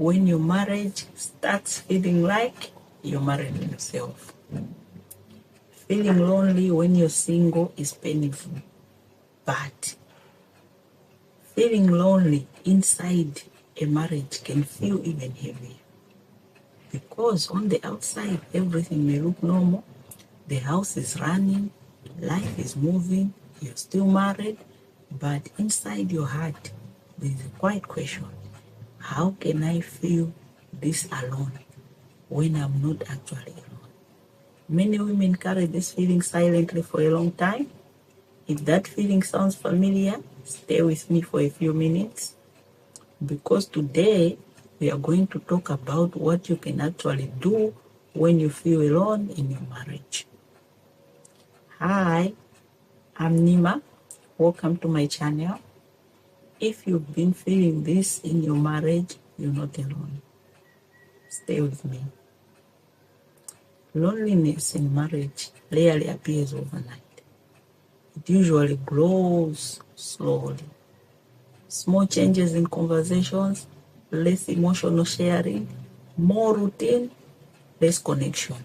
when your marriage starts feeling like you're marrying yourself. Feeling lonely when you're single is painful, but feeling lonely inside a marriage can feel even heavier. Because on the outside, everything may look normal. The house is running, life is moving, you're still married, but inside your heart, there's a quiet question. How can I feel this alone when I'm not actually alone? Many women carry this feeling silently for a long time. If that feeling sounds familiar, stay with me for a few minutes, because today we are going to talk about what you can actually do when you feel alone in your marriage. Hi, I'm Nima. Welcome to my channel. If you've been feeling this in your marriage, you're not alone. Stay with me. Loneliness in marriage rarely appears overnight. It usually grows slowly. Small changes in conversations, less emotional sharing, more routine, less connection.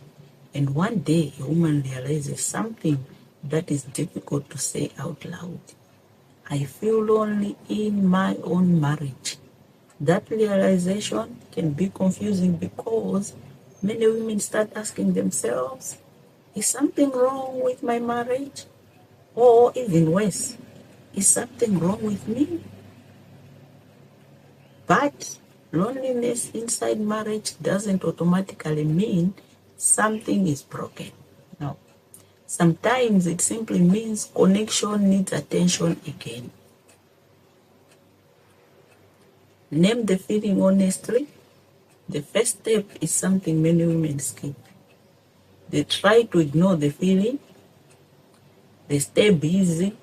And one day a woman realizes something that is difficult to say out loud. I feel lonely in my own marriage. That realization can be confusing because many women start asking themselves, is something wrong with my marriage? Or even worse, is something wrong with me? But loneliness inside marriage doesn't automatically mean something is broken. No. Sometimes it simply means connection needs attention again. Name the feeling honestly. The first step is something many women skip. They try to ignore the feeling. They stay busy.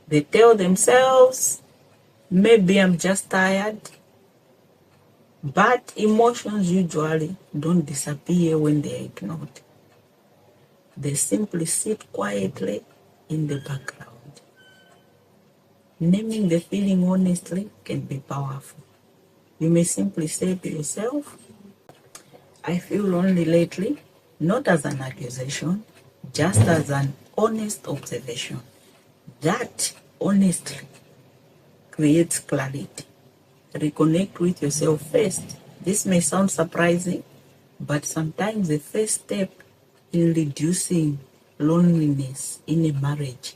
They tell themselves, maybe I'm just tired. But emotions usually don't disappear when they are ignored. They simply sit quietly in the background. Naming the feeling honestly can be powerful. You may simply say to yourself, I feel lonely lately, not as an accusation, just as an honest observation. That honestly creates clarity. Reconnect with yourself first. This may sound surprising, but sometimes the first step in reducing loneliness in a marriage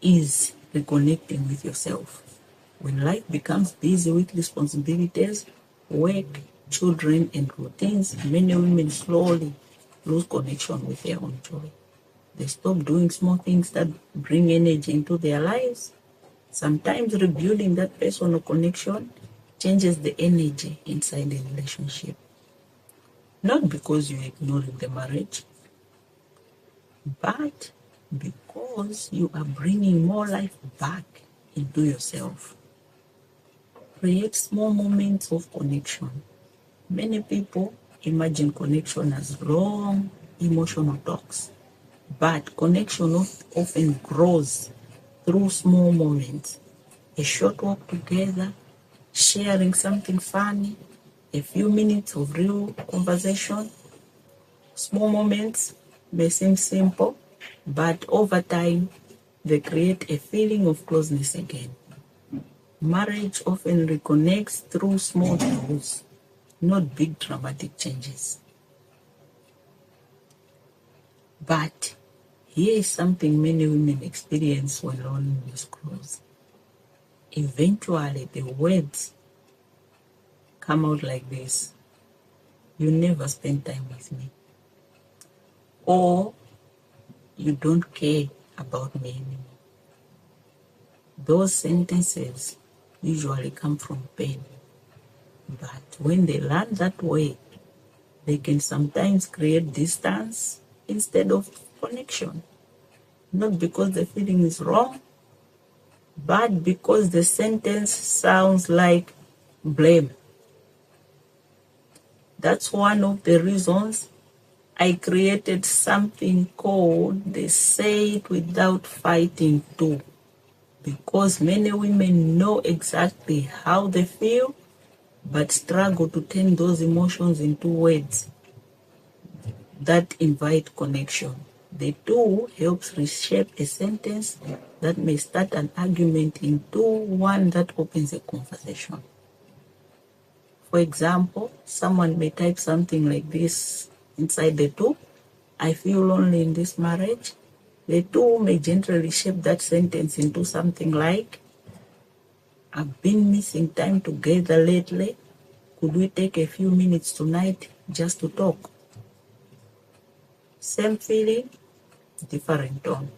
is reconnecting with yourself. When life becomes busy with responsibilities, work, children, and routines, many women slowly lose connection with their own joy. They stop doing small things that bring energy into their lives. Sometimes rebuilding that personal connection changes the energy inside the relationship. Not because you're ignoring the marriage, but because you are bringing more life back into yourself. Create small moments of connection. Many people imagine connection as long emotional talks, but connection often grows through small moments. A short walk together, sharing something funny, a few minutes of real conversation. Small moments may seem simple, but over time, they create a feeling of closeness again. Marriage often reconnects through small joys, not big dramatic changes. But here is something many women experience when loneliness grows. Eventually, the words come out like this: you never spend time with me, or you don't care about me anymore. Those sentences usually come from pain, but when they land that way, they can sometimes create distance instead of connection. Not because the feeling is wrong, but because the sentence sounds like blame. That's one of the reasons I created something called the Say It Without Fighting tool. Because many women know exactly how they feel, but struggle to turn those emotions into words that invite connection. The two helps reshape a sentence that may start an argument into one that opens a conversation. For example, someone may type something like this inside the two: I feel lonely in this marriage. The two may gently shape that sentence into something like, I've been missing time together lately. Could we take a few minutes tonight just to talk? Same feeling, different tone.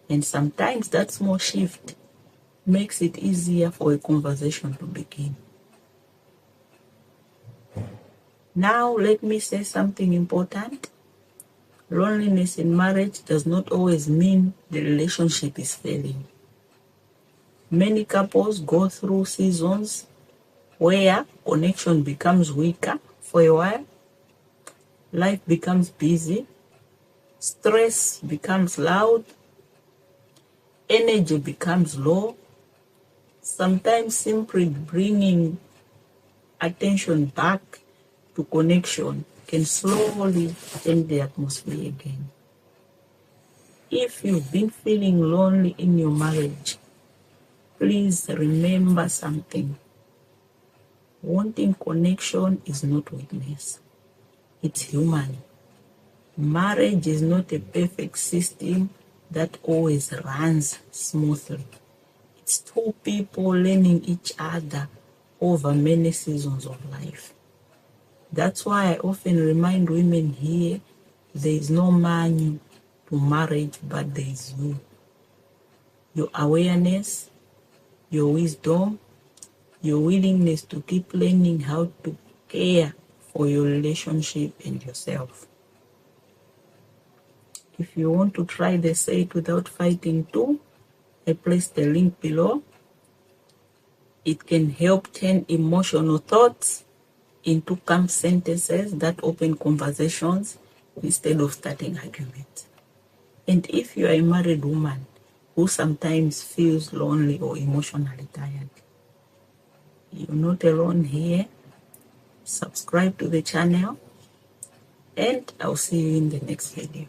And sometimes that small shift makes it easier for a conversation to begin. Now, let me say something important. Loneliness in marriage does not always mean the relationship is failing. Many couples go through seasons where connection becomes weaker for a while, life becomes busy, stress becomes loud, energy becomes low. Sometimes simply bringing attention back to connection can slowly change the atmosphere again. If you've been feeling lonely in your marriage, please remember something. Wanting connection is not weakness. It's human. Marriage is not a perfect system that always runs smoothly. It's two people learning each other over many seasons of life. That's why I often remind women here, there is no manual to marriage, but there is you. Your awareness, your wisdom, your willingness to keep learning how to care for your relationship and yourself. If you want to try the Say It Without Fighting too, I placed the link below. It can help turn emotional thoughts into calm sentences that open conversations instead of starting arguments. And if you are a married woman who sometimes feels lonely or emotionally tired, you're not alone here. Subscribe to the channel, and I'll see you in the next video.